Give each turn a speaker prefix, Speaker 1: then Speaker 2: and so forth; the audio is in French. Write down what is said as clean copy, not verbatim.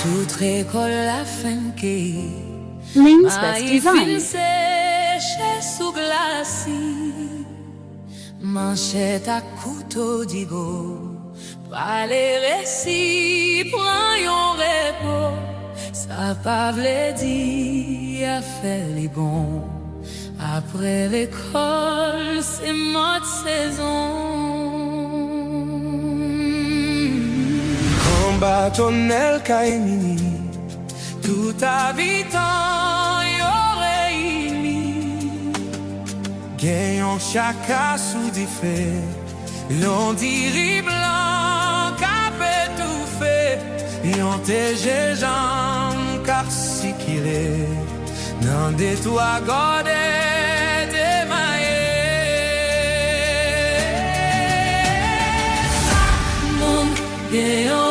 Speaker 1: Toute récolte la fin qui
Speaker 2: Ling's Best Design.
Speaker 1: Sèche sous glacis, manchette à couteau d'igo, pas les récits, prends yon repos, ça pas vle di à faire les bons. Après l'école, c'est mode saison.
Speaker 3: Bâtonnel Kaimini, tout habitant yo réuni. Gagnons chacun sous des faits, l'on dit blanc cap étouffé, y'on TG Jean car si qu'il est, n'en des toits godets démaillés.
Speaker 1: Mon gagnant